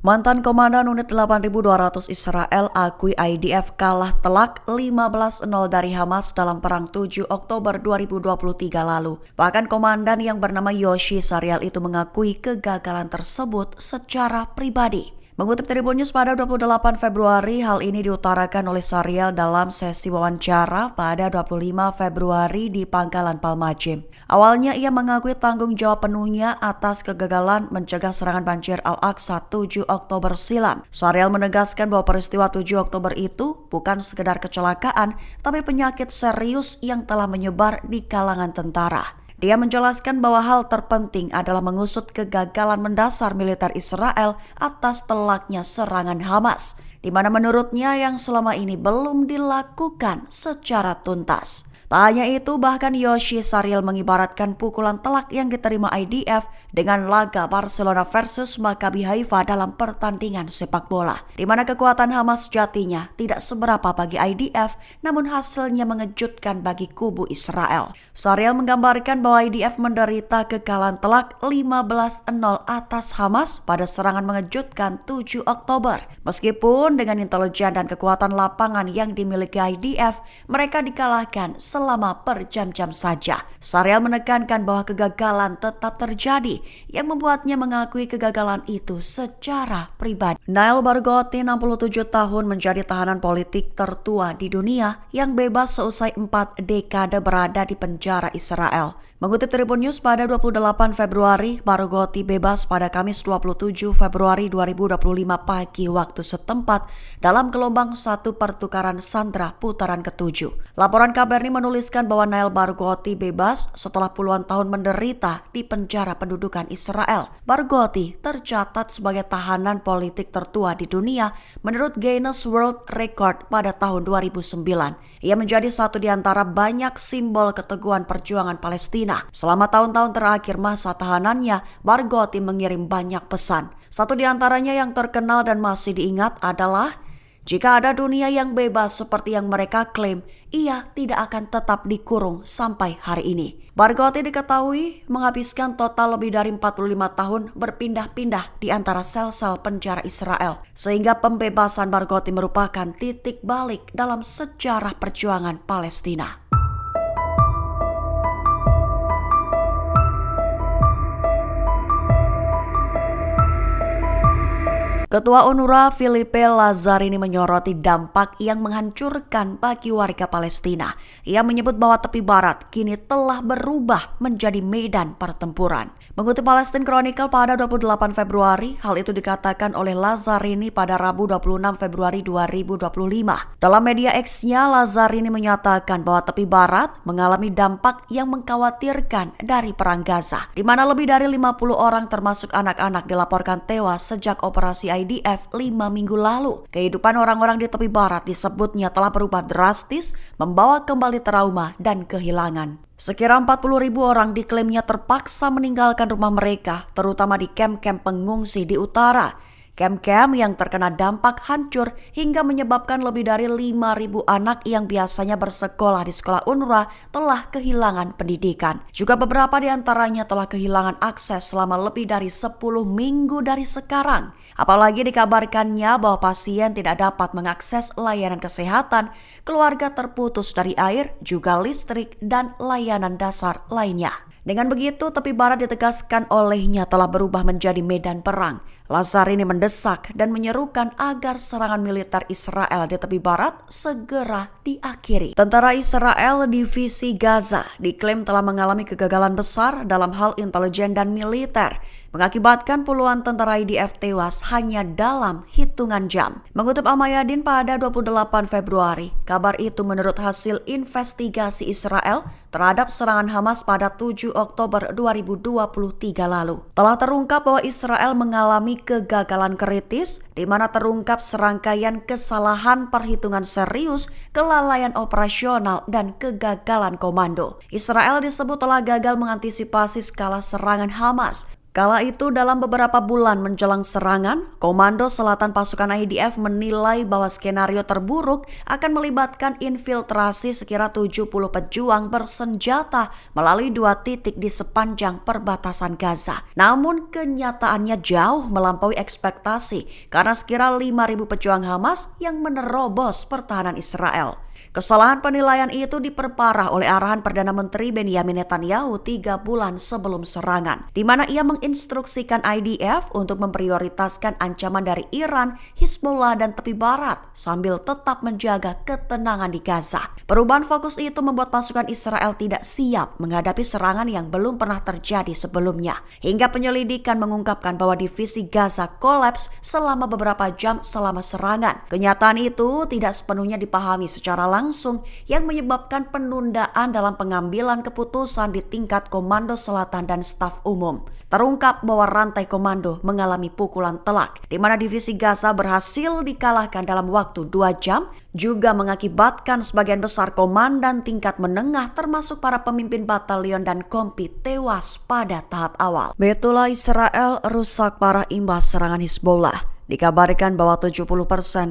Mantan Komandan Unit 8200 Israel akui IDF kalah telak 15-0 dari Hamas dalam Perang 7 Oktober 2023 lalu. Bahkan komandan yang bernama Yoshi Sarial itu mengakui kegagalan tersebut secara pribadi. Mengutip Tribun News pada 28 Februari, hal ini diutarakan oleh Sarial dalam sesi wawancara pada 25 Februari di Pangkalan Palmajim. Awalnya ia mengakui tanggung jawab penuhnya atas kegagalan mencegah serangan banjir Al-Aqsa 7 Oktober silam. Sarial menegaskan bahwa peristiwa 7 Oktober itu bukan sekedar kecelakaan, tapi penyakit serius yang telah menyebar di kalangan tentara. Dia menjelaskan bahwa hal terpenting adalah mengusut kegagalan mendasar militer Israel atas telaknya serangan Hamas, di mana menurutnya yang selama ini belum dilakukan secara tuntas. Tak hanya itu, bahkan Yoshi Sarial mengibaratkan pukulan telak yang diterima IDF dengan laga Barcelona versus Maccabi Haifa dalam pertandingan sepak bola, di mana kekuatan Hamas sejatinya tidak seberapa bagi IDF, namun hasilnya mengejutkan bagi kubu Israel. Sarial menggambarkan bahwa IDF menderita kekalahan telak 15-0 atas Hamas pada serangan mengejutkan 7 Oktober. Meskipun dengan intelijen dan kekuatan lapangan yang dimiliki IDF, mereka dikalahkan selama berjam-jam saja. Sarial menekankan bahwa kegagalan tetap terjadi, yang membuatnya mengakui kegagalan itu secara pribadi. Nail Barghouti, 67 tahun, menjadi tahanan politik tertua di dunia yang bebas seusai 4 dekade berada di penjara Israel. Mengutip Tribun News pada 28 Februari, Barghouti bebas pada Kamis 27 Februari 2025 pagi waktu setempat dalam gelombang 1 pertukaran sandera putaran ke-7. Laporan KBR ini menuliskan bahwa Nail Barghouti bebas setelah puluhan tahun menderita di penjara pendudukan Israel. Barghouti tercatat sebagai tahanan politik tertua di dunia menurut Guinness World Record pada tahun 2009. Ia menjadi satu di antara banyak simbol keteguhan perjuangan Palestina. Selama tahun-tahun terakhir masa tahanannya, Barghouti mengirim banyak pesan. Satu di antaranya yang terkenal dan masih diingat adalah, jika ada dunia yang bebas seperti yang mereka klaim, ia tidak akan tetap dikurung sampai hari ini. Barghouti diketahui menghabiskan total lebih dari 45 tahun berpindah-pindah di antara sel-sel penjara Israel, sehingga pembebasan Barghouti merupakan titik balik dalam sejarah perjuangan Palestina. Ketua UNRWA Philippe Lazzarini menyoroti dampak yang menghancurkan bagi warga Palestina. Ia menyebut bahwa tepi barat kini telah berubah menjadi medan pertempuran. Mengutip Palestine Chronicle pada 28 Februari, hal itu dikatakan oleh Lazzarini pada Rabu 26 Februari 2025. Dalam media X-nya, Lazzarini menyatakan bahwa tepi barat mengalami dampak yang mengkhawatirkan dari perang Gaza, di mana lebih dari 50 orang termasuk anak-anak dilaporkan tewas sejak operasi IDF 5 minggu lalu. Kehidupan orang-orang di tepi barat disebutnya telah berubah drastis, membawa kembali trauma dan kehilangan. Sekira 40.000 orang diklaimnya terpaksa meninggalkan rumah mereka, terutama di kamp-kamp pengungsi di utara. Kamp-kamp yang terkena dampak hancur hingga menyebabkan lebih dari 5.000 anak yang biasanya bersekolah di sekolah UNRWA telah kehilangan pendidikan. Juga beberapa di antaranya telah kehilangan akses selama lebih dari 10 minggu dari sekarang. Apalagi dikabarkannya bahwa pasien tidak dapat mengakses layanan kesehatan, keluarga terputus dari air, juga listrik, dan layanan dasar lainnya. Dengan begitu, tepi barat ditegaskan olehnya telah berubah menjadi medan perang. Lazzarini mendesak dan menyerukan agar serangan militer Israel di tepi barat segera diakhiri. Tentara Israel Divisi Gaza diklaim telah mengalami kegagalan besar dalam hal intelijen dan militer, mengakibatkan puluhan tentara IDF tewas hanya dalam hitungan jam. Mengutip Al-Mayadin pada 28 Februari, kabar itu menurut hasil investigasi Israel terhadap serangan Hamas pada 7 Oktober 2023 lalu. Telah terungkap bahwa Israel mengalami kegagalan kritis, di mana terungkap serangkaian kesalahan perhitungan serius, kelalaian operasional, dan kegagalan komando. Israel disebut telah gagal mengantisipasi skala serangan Hamas. Kala itu dalam beberapa bulan menjelang serangan, Komando Selatan Pasukan IDF menilai bahwa skenario terburuk akan melibatkan infiltrasi sekira 70 pejuang bersenjata melalui 2 titik di sepanjang perbatasan Gaza. Namun kenyataannya jauh melampaui ekspektasi karena sekira 5.000 pejuang Hamas yang menerobos pertahanan Israel. Kesalahan penilaian itu diperparah oleh arahan Perdana Menteri Benyamin Netanyahu 3 bulan sebelum serangan, di mana ia menginstruksikan IDF untuk memprioritaskan ancaman dari Iran, Hizbollah, dan tepi barat sambil tetap menjaga ketenangan di Gaza. Perubahan fokus itu membuat pasukan Israel tidak siap menghadapi serangan yang belum pernah terjadi sebelumnya, hingga penyelidikan mengungkapkan bahwa divisi Gaza kolaps selama beberapa jam selama serangan. Kenyataan itu tidak sepenuhnya dipahami secara langsung yang menyebabkan penundaan dalam pengambilan keputusan di tingkat Komando Selatan dan staf umum. Terungkap bahwa rantai komando mengalami pukulan telak, di mana divisi Gaza berhasil dikalahkan dalam waktu 2 jam, juga mengakibatkan sebagian besar komandan tingkat menengah termasuk para pemimpin batalion dan kompi tewas pada tahap awal. Betullah Israel rusak parah imbas serangan Hizbollah. Dikabarkan bahwa 70%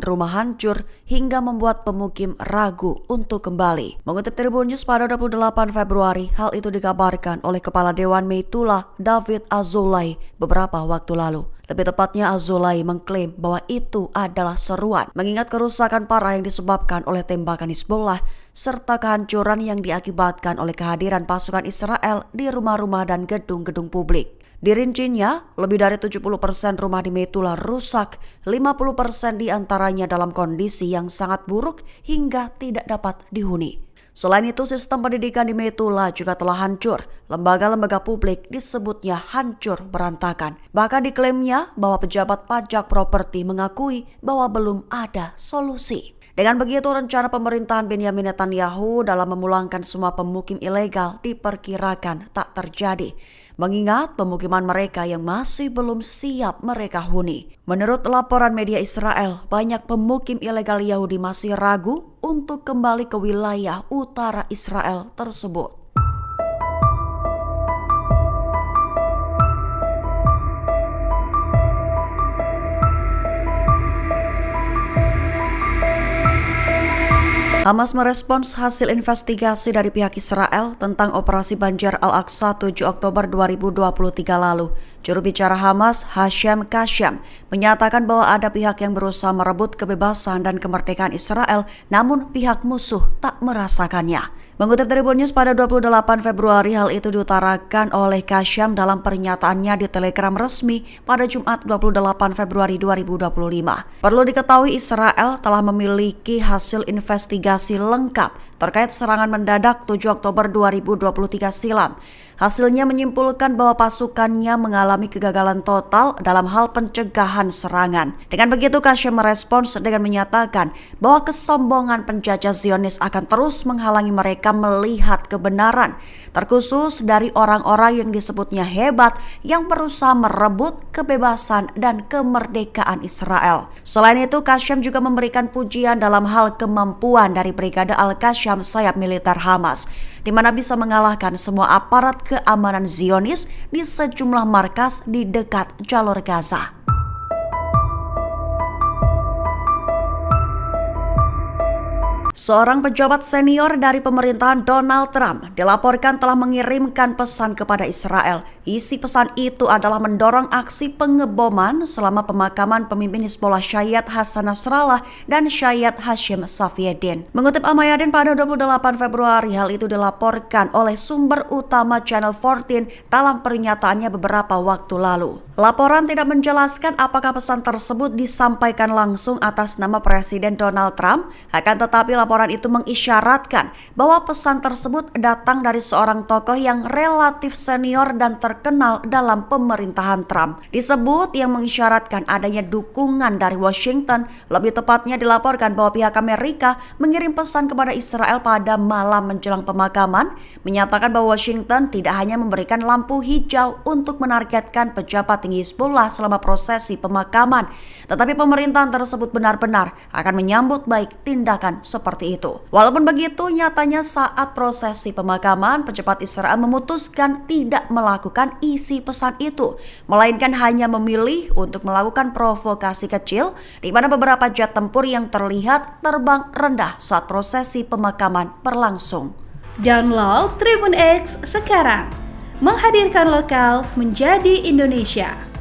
rumah hancur hingga membuat pemukim ragu untuk kembali. Mengutip Tribun News pada 28 Februari, hal itu dikabarkan oleh Kepala Dewan Meitullah David Azulai beberapa waktu lalu. Lebih tepatnya Azulai mengklaim bahwa itu adalah seruan, mengingat kerusakan parah yang disebabkan oleh tembakan Hizbollah serta kehancuran yang diakibatkan oleh kehadiran pasukan Israel di rumah-rumah dan gedung-gedung publik. Dirincinya, lebih dari 70% rumah di Meitullah rusak, 50% diantaranya dalam kondisi yang sangat buruk hingga tidak dapat dihuni. Selain itu, sistem pendidikan di Meitullah juga telah hancur. Lembaga-lembaga publik disebutnya hancur berantakan. Bahkan diklaimnya bahwa pejabat pajak properti mengakui bahwa belum ada solusi. Dengan begitu, rencana pemerintahan Benyamin Netanyahu dalam memulangkan semua pemukim ilegal diperkirakan tak terjadi, mengingat pemukiman mereka yang masih belum siap mereka huni. Menurut laporan media Israel, banyak pemukim ilegal Yahudi masih ragu untuk kembali ke wilayah utara Israel tersebut. Hamas merespons hasil investigasi dari pihak Israel tentang operasi Banjir Al-Aqsa 7 Oktober 2023 lalu. Juru bicara Hamas, Hashem Kasyam, menyatakan bahwa ada pihak yang berusaha merebut kebebasan dan kemerdekaan Israel, namun pihak musuh tak merasakannya. Mengutip Tribun News pada 28 Februari, hal itu diutarakan oleh Kasyam dalam pernyataannya di Telegram resmi pada Jumat 28 Februari 2025. Perlu diketahui Israel telah memiliki hasil investigasi lengkap terkait serangan mendadak 7 Oktober 2023 silam. Hasilnya menyimpulkan bahwa pasukannya mengalami kegagalan total dalam hal pencegahan serangan. Dengan begitu, Kasyam merespons dengan menyatakan bahwa kesombongan penjajah Zionis akan terus menghalangi mereka melihat kebenaran, terkhusus dari orang-orang yang disebutnya hebat yang berusaha merebut kebebasan dan kemerdekaan Israel. Selain itu, Kasyam juga memberikan pujian dalam hal kemampuan dari Brigade Al-Qassam sayap militer Hamas, di mana bisa mengalahkan semua aparat keamanan Zionis di sejumlah markas di dekat jalur Gaza. Seorang pejabat senior dari pemerintahan Donald Trump dilaporkan telah mengirimkan pesan kepada Israel. Isi pesan itu adalah mendorong aksi pengeboman selama pemakaman pemimpin Hizbollah Syed Hassan Nasrallah dan Syed Hashim Safieddin. Mengutip Al-Mayadin pada 28 Februari, hal itu dilaporkan oleh sumber utama Channel 14 dalam pernyataannya beberapa waktu lalu. Laporan tidak menjelaskan apakah pesan tersebut disampaikan langsung atas nama Presiden Donald Trump, akan tetapi laporan itu mengisyaratkan bahwa pesan tersebut datang dari seorang tokoh yang relatif senior dan terkenal dalam pemerintahan Trump. Disebut yang mengisyaratkan adanya dukungan dari Washington. Lebih tepatnya dilaporkan bahwa pihak Amerika mengirim pesan kepada Israel pada malam menjelang pemakaman, menyatakan bahwa Washington tidak hanya memberikan lampu hijau untuk menargetkan pejabat tinggi Hizbollah selama prosesi pemakaman, tetapi pemerintahan tersebut benar-benar akan menyambut baik tindakan seperti seperti itu. Walaupun begitu, nyatanya saat prosesi pemakaman, pejabat Israel memutuskan tidak melakukan isi pesan itu, melainkan hanya memilih untuk melakukan provokasi kecil di mana beberapa jet tempur yang terlihat terbang rendah saat prosesi pemakaman berlangsung. Download Tribun X sekarang, menghadirkan lokal menjadi Indonesia.